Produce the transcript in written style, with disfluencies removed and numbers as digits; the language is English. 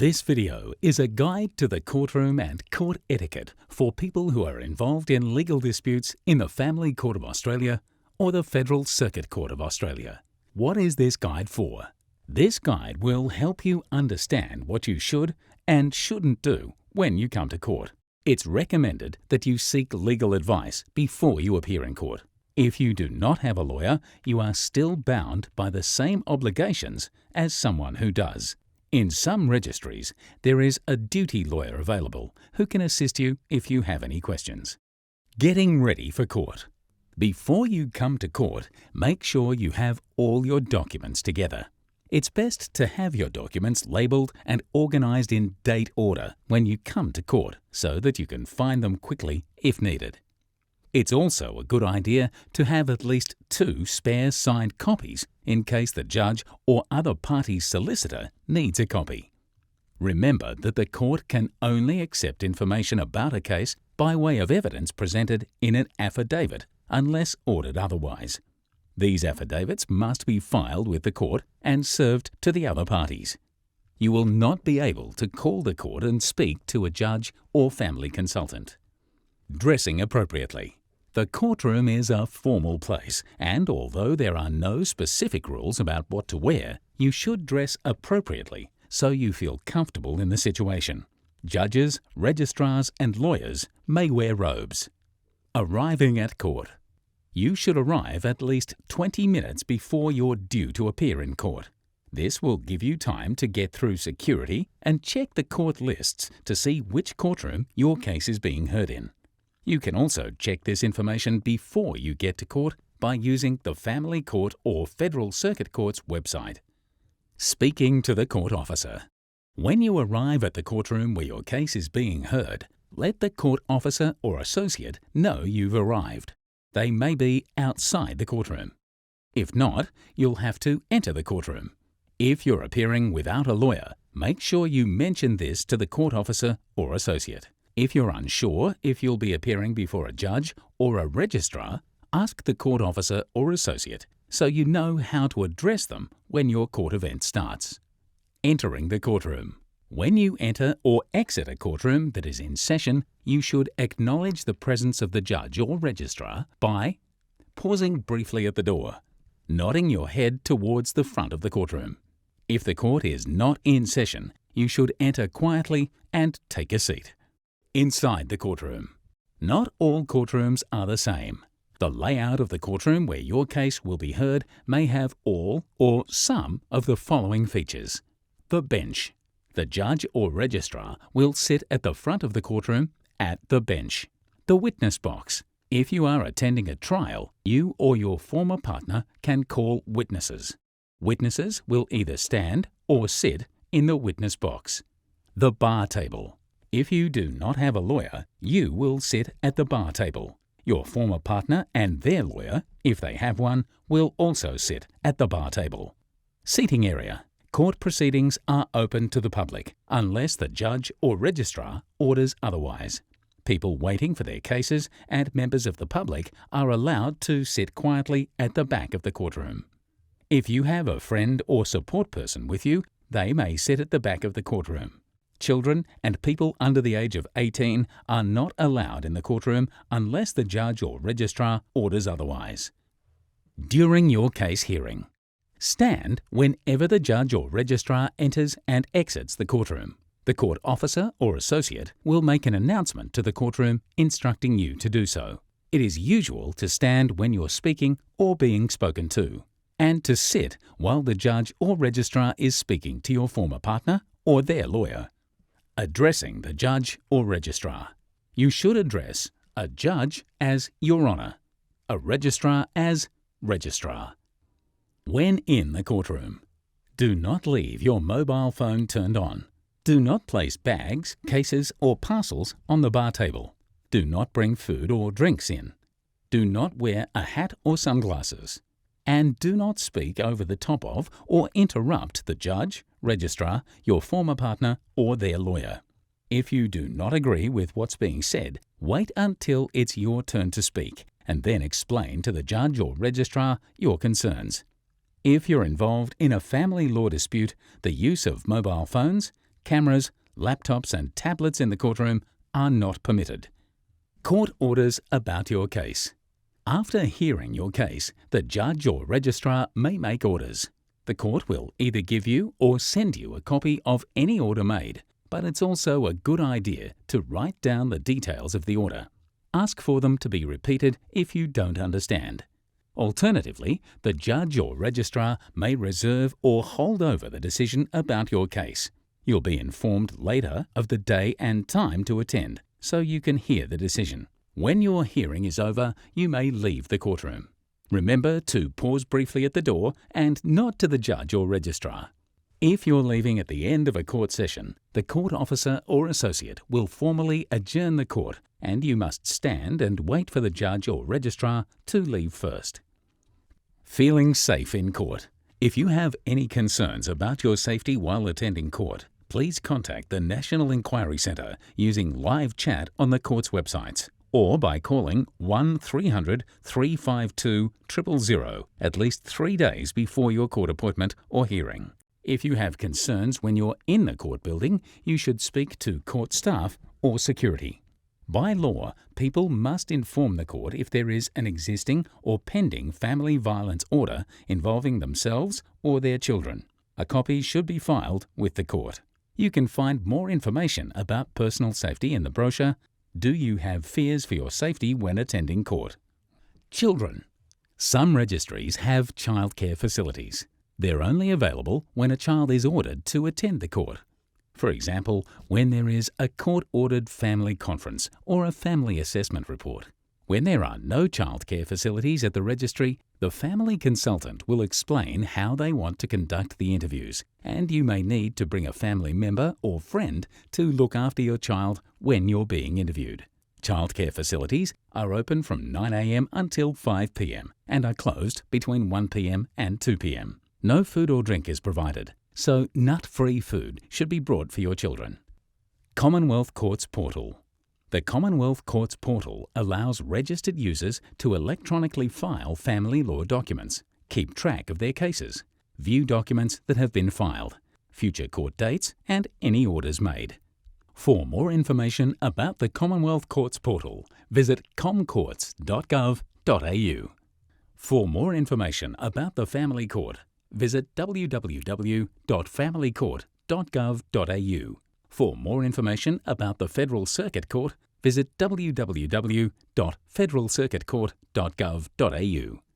This video is a guide to the courtroom and court etiquette for people who are involved in legal disputes in the Family Court of Australia or the Federal Circuit Court of Australia. What is this guide for? This guide will help you understand what you should and shouldn't do when you come to court. It's recommended that you seek legal advice before you appear in court. If you do not have a lawyer, you are still bound by the same obligations as someone who does. In some registries, there is a duty lawyer available who can assist you if you have any questions. Getting ready for court. Before you come to court, make sure you have all your documents together. It's best to have your documents labelled and organised in date order when you come to court so that you can find them quickly if needed. It's also a good idea to have at least 2 spare signed copies in case the judge or other party's solicitor needs a copy. Remember that the court can only accept information about a case by way of evidence presented in an affidavit unless ordered otherwise. These affidavits must be filed with the court and served to the other parties. You will not be able to call the court and speak to a judge or family consultant. Dressing appropriately. The courtroom is a formal place, and although there are no specific rules about what to wear, you should dress appropriately so you feel comfortable in the situation. Judges, registrars, and lawyers may wear robes. Arriving at court. You should arrive at least 20 minutes before you're due to appear in court. This will give you time to get through security and check the court lists to see which courtroom your case is being heard in. You can also check this information before you get to court by using the Family Court or Federal Circuit Court's website. Speaking to the court officer. When you arrive at the courtroom where your case is being heard, let the court officer or associate know you've arrived. They may be outside the courtroom. If not, you'll have to enter the courtroom. If you're appearing without a lawyer, make sure you mention this to the court officer or associate. If you're unsure if you'll be appearing before a judge or a registrar, ask the court officer or associate so you know how to address them when your court event starts. Entering the courtroom. When you enter or exit a courtroom that is in session, you should acknowledge the presence of the judge or registrar by pausing briefly at the door, nodding your head towards the front of the courtroom. If the court is not in session, you should enter quietly and take a seat. Inside the courtroom. Not all courtrooms are the same. The layout of the courtroom where your case will be heard may have all or some of the following features. The bench. The judge or registrar will sit at the front of the courtroom at the bench. The witness box. If you are attending a trial, you or your former partner can call witnesses. Witnesses will either stand or sit in the witness box. The bar table. If you do not have a lawyer, you will sit at the bar table. Your former partner and their lawyer, if they have one, will also sit at the bar table. Seating area. Court proceedings are open to the public unless the judge or registrar orders otherwise. People waiting for their cases and members of the public are allowed to sit quietly at the back of the courtroom. If you have a friend or support person with you, they may sit at the back of the courtroom. Children and people under the age of 18 are not allowed in the courtroom unless the judge or registrar orders otherwise. During your case hearing. Stand whenever the judge or registrar enters and exits the courtroom. The court officer or associate will make an announcement to the courtroom instructing you to do so. It is usual to stand when you're speaking or being spoken to, and to sit while the judge or registrar is speaking to your former partner or their lawyer. Addressing the judge or registrar. You should address a judge as Your Honour, a registrar as Registrar. When in the courtroom. Do not leave your mobile phone turned on. Do not place bags, cases or parcels on the bar table. Do not bring food or drinks in. Do not wear a hat or sunglasses. And do not speak over the top of or interrupt the judge, registrar, your former partner, or their lawyer. If you do not agree with what's being said, wait until it's your turn to speak and then explain to the judge or registrar your concerns. If you're involved in a family law dispute, the use of mobile phones, cameras, laptops and tablets in the courtroom are not permitted. Court orders about your case. After hearing your case, the judge or registrar may make orders. The court will either give you or send you a copy of any order made, but it's also a good idea to write down the details of the order. Ask for them to be repeated if you don't understand. Alternatively, the judge or registrar may reserve or hold over the decision about your case. You'll be informed later of the day and time to attend, so you can hear the decision. When your hearing is over, you may leave the courtroom. Remember to pause briefly at the door and nod to the judge or registrar. If you're leaving at the end of a court session, the court officer or associate will formally adjourn the court, and you must stand and wait for the judge or registrar to leave first. Feeling safe in court. If you have any concerns about your safety while attending court, please contact the National Inquiry Centre using live chat on the court's websites or by calling 1300 352 000 at least 3 days before your court appointment or hearing. If you have concerns when you're in the court building, you should speak to court staff or security. By law, people must inform the court if there is an existing or pending family violence order involving themselves or their children. A copy should be filed with the court. You can find more information about personal safety in the brochure, Do You Have Fears for Your Safety When Attending Court? Children. Some registries have childcare facilities. They're only available when a child is ordered to attend the court. For example, when there is a court-ordered family conference or a family assessment report. When there are no childcare facilities at the registry, the family consultant will explain how they want to conduct the interviews, and you may need to bring a family member or friend to look after your child when you're being interviewed. Childcare facilities are open from 9 a.m. until 5 p.m. and are closed between 1 p.m. and 2 p.m. No food or drink is provided, so nut-free food should be brought for your children. Commonwealth Courts Portal. The Commonwealth Courts Portal allows registered users to electronically file family law documents, keep track of their cases, view documents that have been filed, future court dates, and any orders made. For more information about the Commonwealth Courts Portal, visit comcourts.gov.au. For more information about the Family Court, visit www.familycourt.gov.au. For more information about the Federal Circuit Court, visit www.federalcircuitcourt.gov.au.